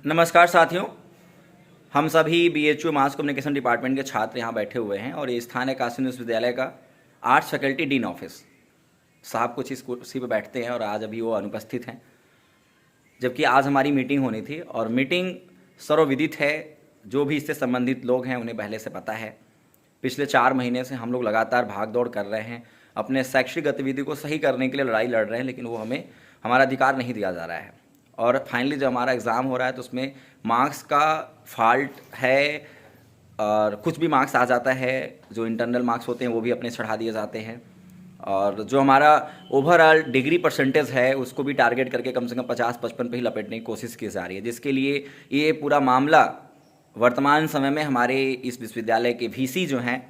नमस्कार साथियों, हम सभी BHU मास कम्युनिकेशन डिपार्टमेंट के छात्र यहाँ बैठे हुए हैं और ये स्थान है काशी विश्वविद्यालय का आर्ट्स फैकल्टी डीन ऑफिस। साहब कुछ इस कुर्सी पर बैठते हैं और आज अभी वो अनुपस्थित हैं, जबकि आज हमारी मीटिंग होनी थी और मीटिंग सर्वविदित है। जो भी इससे संबंधित लोग हैं उन्हें पहले से पता है। पिछले 4 महीने से हम लोग लगातार भाग दौड़ कर रहे हैं, अपने शैक्षिक गतिविधि को सही करने के लिए लड़ाई लड़ रहे हैं, लेकिन वो हमें हमारा अधिकार नहीं दिया जा रहा है। और फाइनली जब हमारा एग्ज़ाम हो रहा है तो उसमें मार्क्स का फॉल्ट है और कुछ भी मार्क्स आ जाता है, जो इंटरनल मार्क्स होते हैं वो भी अपने चढ़ा दिए जाते हैं। और जो हमारा ओवरऑल डिग्री परसेंटेज है उसको भी टारगेट करके कम से कम 50-55 पे ही लपेटने की कोशिश की जा रही है, जिसके लिए ये पूरा मामला वर्तमान समय में हमारे इस विश्वविद्यालय के VC जो हैं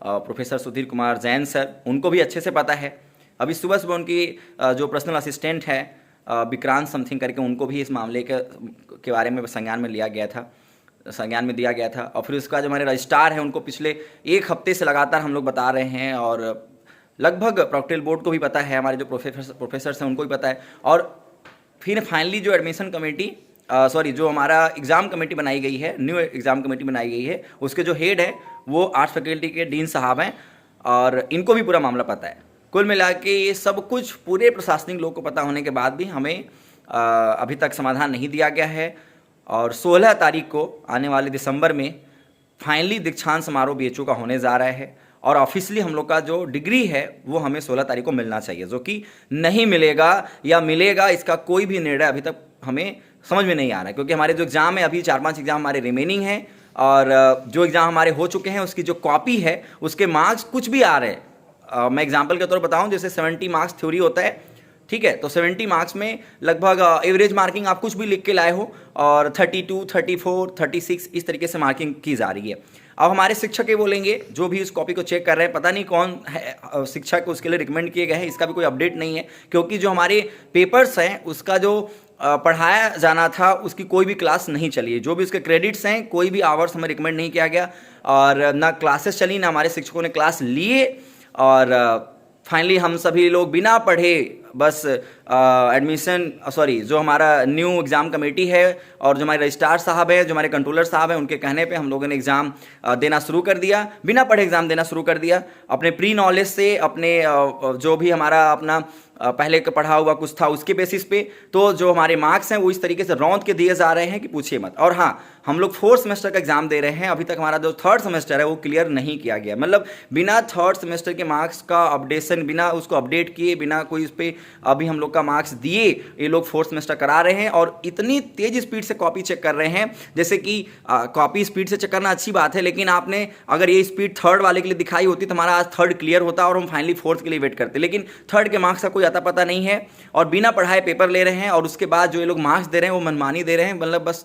प्रोफेसर सुधीर कुमार जैन सर, उनको भी अच्छे से पता है। अभी सुबह उनकी जो पर्सनल असिस्टेंट है विक्रांत समथिंग करके, उनको भी इस मामले के बारे में संज्ञान में दिया गया था। और फिर उसका जो हमारे रजिस्ट्रार हैं उनको पिछले 1 हफ्ते से लगातार हम लोग बता रहे हैं और लगभग प्रॉक्टोरियल बोर्ड को भी पता है, हमारे जो प्रोफेसर्स हैं उनको भी पता है। और फिर फाइनली जो एडमिशन कमेटी जो हमारा एग्ज़ाम कमेटी बनाई गई है, न्यू एग्ज़ाम कमेटी बनाई गई है, उसके जो हेड है वो आर्ट्स फैकल्टी के डीन साहब हैं और इनको भी पूरा मामला पता है। कुल मिला के ये सब कुछ पूरे प्रशासनिक लोग को पता होने के बाद भी हमें अभी तक समाधान नहीं दिया गया है। और 16 तारीख को आने वाले दिसंबर में फाइनली दीक्षांत समारोह BHU का होने जा रहा है और ऑफिशियली हम लोग का जो डिग्री है वो हमें 16 तारीख को मिलना चाहिए, जो कि नहीं मिलेगा या मिलेगा इसका कोई भी निर्णय अभी तक हमें समझ में नहीं आ रहा है। क्योंकि हमारे जो एग्ज़ाम है, अभी 4-5 एग्ज़ाम हमारे रिमेनिंग हैं और जो एग्ज़ाम हमारे हो चुके हैं उसकी जो कॉपी है उसके मार्क्स कुछ भी आ रहे हैं। मैं एग्जाम्पल के तौर पर बताऊं, जैसे 70 मार्क्स थ्योरी होता है, ठीक है, तो 70 मार्क्स में लगभग एवरेज मार्किंग आप कुछ भी लिख के लाए हो और 32, 34, 36 इस तरीके से मार्किंग की जा रही है। अब हमारे शिक्षक ये बोलेंगे, जो भी इस कॉपी को चेक कर रहे हैं, पता नहीं कौन है शिक्षक उसके लिए रिकमेंड किए गए हैं, इसका भी कोई अपडेट नहीं है। क्योंकि जो हमारे पेपर्स हैं उसका जो पढ़ाया जाना था उसकी कोई भी क्लास नहीं चली है, जो भी उसके क्रेडिट्स हैं कोई भी आवर्स हमें रिकमेंड नहीं किया गया और ना क्लासेस चली, ना हमारे शिक्षकों ने क्लास लिए। और फाइनली हम सभी लोग बिना पढ़े बस जो हमारा न्यू एग्ज़ाम कमेटी है और जो हमारे रजिस्ट्रार साहब हैं, जो हमारे कंट्रोलर साहब हैं, उनके कहने पे हम लोगों ने एग्ज़ाम देना शुरू कर दिया, बिना पढ़े एग्ज़ाम देना शुरू कर दिया। अपने प्री नॉलेज से, अपने जो भी हमारा अपना पहले का पढ़ा हुआ कुछ था उसके बेसिस पे, तो जो हमारे मार्क्स हैं वो इस तरीके से रौंद के दिए जा रहे हैं कि पूछिए मत। और हाँ, हम लोग 4th सेमेस्टर का एग्जाम दे रहे हैं, अभी तक हमारा जो 3rd सेमेस्टर है वो क्लियर नहीं किया गया। मतलब बिना 3rd सेमेस्टर के मार्क्स का अपडेशन, बिना उसको अपडेट किए, बिना कोई उस पर अभी हम लोग का मार्क्स दिए, ये लोग 4th सेमेस्टर करा रहे हैं और इतनी तेज स्पीड से कॉपी चेक कर रहे हैं। जैसे कि कॉपी स्पीड से चेक करना अच्छी बात है, लेकिन आपने अगर ये स्पीड 3rd वाले के लिए दिखाई होती तो हमारा आज 3rd क्लियर होता और हम फाइनली 4th के लिए वेट करते, लेकिन 3rd के मार्क्स का कोई आता पता नहीं है और बिना पढ़ाए पेपर ले रहे हैं। और उसके बाद जो ये लोग मार्क्स दे रहे हैं वो मनमानी दे रहे हैं। मतलब बस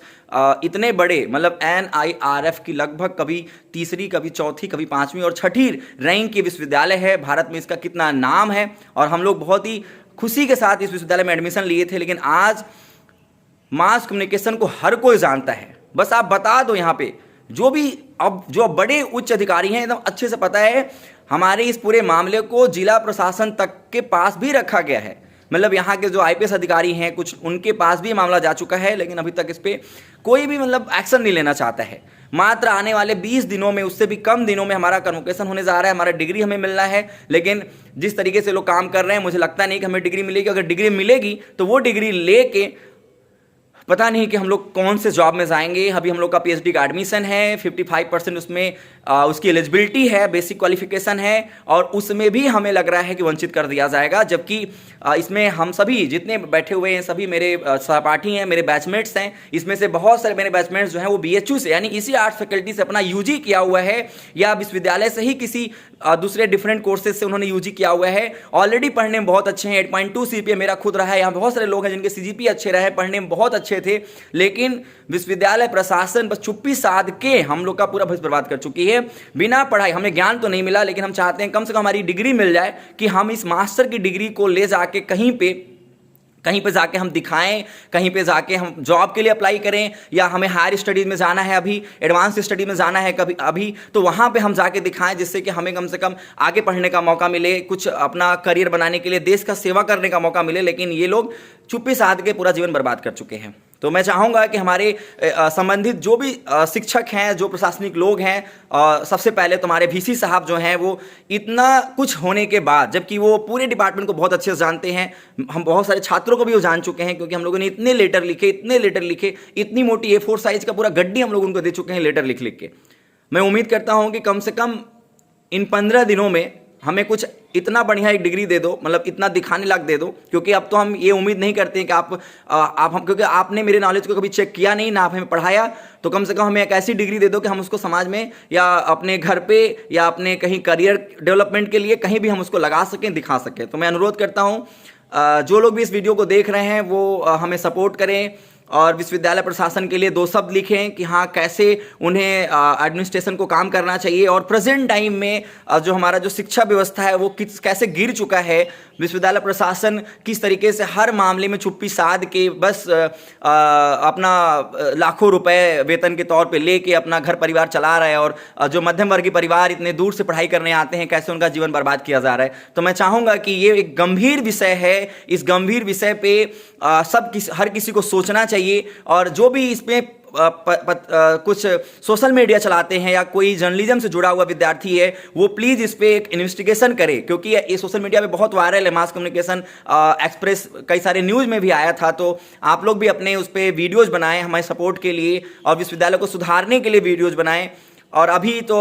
इतने बड़े, मतलब NIRF की लगभग कभी 3री, कभी 4थी, कभी 5वीं और 6ठी रैंक के विश्वविद्यालय है। भारत में इसका कितना नाम है और हम लोग बहुत ही खुशी के साथ इस विश्वविद्यालय में एडमिशन लिए थे। लेकिन आज मास कम्युनिकेशन को हर कोई जानता है, बस आप बता दो यहाँ पे, जो बड़े उच्च अधिकारी हैं एकदम अच्छे से पता है। हमारे इस पूरे मामले को जिला प्रशासन तक के पास भी रखा गया है, मतलब यहाँ के जो IPS अधिकारी हैं कुछ, उनके पास भी मामला जा चुका है, लेकिन अभी तक इस पर कोई भी मतलब एक्शन नहीं लेना चाहता है। मात्र आने वाले 20 दिनों में, उससे भी कम दिनों में हमारा कन्वोकेशन होने जा रहा है, हमारा डिग्री हमें मिलना है। लेकिन जिस तरीके से लोग काम कर रहे हैं, मुझे लगता नहीं कि हमें डिग्री मिलेगी। अगर डिग्री मिलेगी तो वो डिग्री लेके पता नहीं कि हम लोग कौन से जॉब में जाएंगे। अभी हम लोग का PhD का एडमिशन है, 55% उसमें उसकी एलिजिबिलिटी है, बेसिक क्वालिफिकेशन है और उसमें भी हमें लग रहा है कि वंचित कर दिया जाएगा। जबकि इसमें हम सभी जितने बैठे हुए हैं सभी मेरे सहपाठी हैं, मेरे बैचमेट्स हैं। इसमें से बहुत सारे मेरे बैचमेट्स जो हैं वो BHU से, यानी इसी आर्ट्स फैकल्टी से अपना UG किया हुआ है या विश्वविद्यालय से ही किसी दूसरे डिफरेंट कोर्सेज से उन्होंने UG किया हुआ है। ऑलरेडी पढ़ने में बहुत अच्छे हैं, 8.2 CGPA मेरा खुद रहा है। यहाँ बहुत सारे लोग हैं जिनके CGPA अच्छे रहे, पढ़ने में बहुत अच्छे थे, लेकिन विश्वविद्यालय प्रशासन बस चुप्पी साध के हम लोग का पूरा भविष्य बर्बाद कर चुकी है। बिना पढ़ाई, हमें ज्ञान तो नहीं मिला, लेकिन हम चाहते हैं कम से कम हमारी डिग्री मिल जाए कि हम इस मास्टर की डिग्री को ले जाके कहीं पे जाके हम दिखाएं, कहीं पे जाके हम जॉब के लिए अप्लाई करें, या हमें हायर स्टडीज़ में जाना है, अभी एडवांस स्टडी में जाना है कभी अभी, तो वहाँ पे हम जाके दिखाएं, जिससे कि हमें कम से कम आगे पढ़ने का मौका मिले, कुछ अपना करियर बनाने के लिए देश का सेवा करने का मौका मिले। लेकिन ये लोग चुप्पी साध के पूरा जीवन बर्बाद कर चुके हैं। तो मैं चाहूँगा कि हमारे संबंधित जो भी शिक्षक हैं, जो प्रशासनिक लोग हैं, सबसे पहले तुम्हारे वीसी साहब जो हैं वो इतना कुछ होने के बाद, जबकि वो पूरे डिपार्टमेंट को बहुत अच्छे से जानते हैं, हम बहुत सारे छात्रों को भी वो जान चुके हैं क्योंकि हम लोगों ने इतने लेटर लिखे, इतनी मोटी A4 साइज का पूरा गड्डी हम लोग उनको दे चुके हैं लेटर लिख के। मैं उम्मीद करता हूँ कि कम से कम इन 15 दिनों में हमें कुछ इतना बढ़िया एक डिग्री दे दो, मतलब इतना दिखाने लायक दे दो, क्योंकि अब तो हम ये उम्मीद नहीं करते हैं कि आप हम, क्योंकि आपने मेरे नॉलेज को कभी चेक किया नहीं ना, आप हमें पढ़ाया, तो कम से कम हमें एक ऐसी डिग्री दे दो कि हम उसको समाज में या अपने घर पे या अपने कहीं करियर डेवलपमेंट के लिए कहीं भी हम उसको लगा सकें, दिखा सकें। तो मैं अनुरोध करता हूँ जो लोग भी इस वीडियो को देख रहे हैं वो हमें सपोर्ट करें और विश्वविद्यालय प्रशासन के लिए 2 शब्द लिखें कि हाँ कैसे उन्हें एडमिनिस्ट्रेशन को काम करना चाहिए। और प्रेजेंट टाइम में जो हमारा जो शिक्षा व्यवस्था है वो कैसे गिर चुका है, विश्वविद्यालय प्रशासन किस तरीके से हर मामले में चुप्पी साध के बस अपना लाखों रुपए वेतन के तौर पे लेके अपना घर परिवार चला रहा है, और जो मध्यम वर्गीय परिवार इतने दूर से पढ़ाई करने आते हैं कैसे उनका जीवन बर्बाद किया जा रहा है। तो मैं चाहूँगा कि ये एक गंभीर विषय है, इस गंभीर विषय पे हर किसी को सोचना चाहिए, और जो भी इसमें कुछ सोशल मीडिया चलाते हैं या कोई जर्नलिज्म से जुड़ा हुआ विद्यार्थी है वो प्लीज़ इस पे एक इन्वेस्टिगेशन करे, क्योंकि ये सोशल मीडिया पे बहुत वायरल है। मास कम्युनिकेशन एक्सप्रेस कई सारे न्यूज़ में भी आया था, तो आप लोग भी अपने उस पर वीडियोज़ बनाएं हमारे सपोर्ट के लिए और विश्वविद्यालय को सुधारने के लिए वीडियोज़ बनाएं। और अभी तो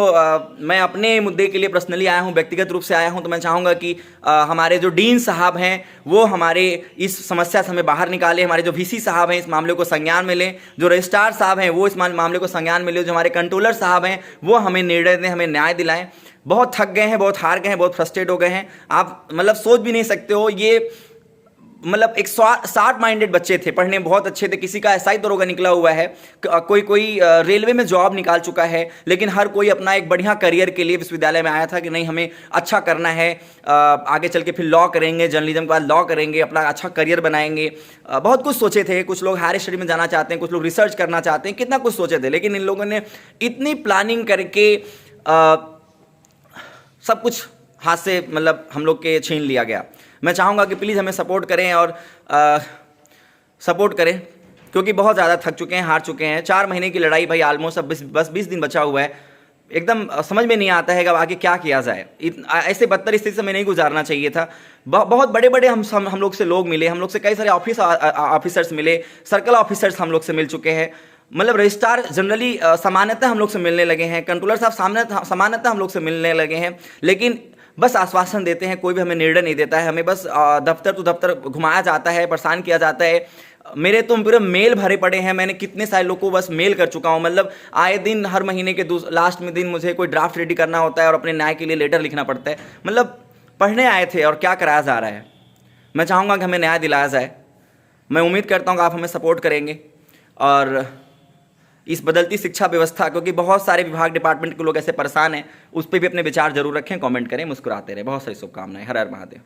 मैं अपने मुद्दे के लिए पर्सनली आया हूँ, व्यक्तिगत रूप से आया हूँ, तो मैं चाहूँगा कि हमारे जो डीन साहब हैं वो हमारे इस समस्या से हमें बाहर निकालें, हमारे जो वीसी साहब हैं इस मामले को संज्ञान में लें, जो रजिस्ट्रार साहब हैं वो इस मामले को संज्ञान में लें, जो हमारे कंट्रोलर साहब हैं वो हमें निर्णय दें, हमें न्याय दिलाएं। बहुत थक गए हैं, बहुत हार गए हैं, बहुत फ्रस्ट्रेट हो गए हैं। आप मतलब सोच भी नहीं सकते हो, ये मतलब एक शार्प माइंडेड बच्चे थे, पढ़ने में बहुत अच्छे थे, किसी का एसआई दरोगा निकला हुआ है, कोई रेलवे में जॉब निकाल चुका है, लेकिन हर कोई अपना एक बढ़िया करियर के लिए विश्वविद्यालय में आया था कि नहीं हमें अच्छा करना है, आगे चल के फिर लॉ करेंगे, जर्नलिज्म के बाद लॉ करेंगे, अपना अच्छा करियर बनाएंगे। बहुत कुछ सोचे थे, कुछ लोग हायर स्टडी में जाना चाहते हैं, कुछ लोग रिसर्च करना चाहते हैं, कितना कुछ सोचे थे, लेकिन इन लोगों ने इतनी प्लानिंग करके सब कुछ हाथ से मतलब हम लोग के छीन लिया गया। मैं चाहूँगा कि प्लीज़ हमें सपोर्ट करें और सपोर्ट करें, क्योंकि बहुत ज़्यादा थक चुके हैं, हार चुके हैं। 4 महीने की लड़ाई भाई, ऑलमोस्ट अब बस 20 दिन बचा हुआ है। एकदम समझ में नहीं आता है कि अब आगे क्या किया जाए। ऐसे बदतर स्थिति से हमें नहीं गुजारना चाहिए था। बहुत बड़े बड़े हम लोग से लोग मिले, हम लोग से कई सारे ऑफिसर्स मिले, सर्कल ऑफिसर्स हम लोग से मिल चुके हैं, मतलब रजिस्ट्रार जनरली सामान्यतः हम लोग से मिलने लगे हैं, कंट्रोलर साहब सामान्यतः हम लोग से मिलने लगे हैं, लेकिन बस आश्वासन देते हैं, कोई भी हमें निर्णय नहीं देता है। हमें बस दफ्तर टू दफ्तर घुमाया जाता है, परेशान किया जाता है। मेरे तो पूरे मेल भरे पड़े हैं, मैंने कितने सारे लोगों को बस मेल कर चुका हूँ। मतलब आए दिन हर महीने के लास्ट में दिन मुझे कोई ड्राफ्ट रेडी करना होता है और अपने न्याय के लिए लेटर लिखना पड़ता है। मतलब पढ़ने आए थे और क्या कराया जा रहा है। मैं चाहूँगा कि हमें न्याय दिलाया जाए। मैं उम्मीद करता हूँ कि आप हमें सपोर्ट करेंगे और इस बदलती शिक्षा व्यवस्था, क्योंकि बहुत सारे विभाग डिपार्टमेंट के लोग ऐसे परेशान हैं, उस पर भी अपने विचार जरूर रखें, कमेंट करें, मुस्कुराते रहें। बहुत सारी शुभकामनाएं। हर हर महादेव।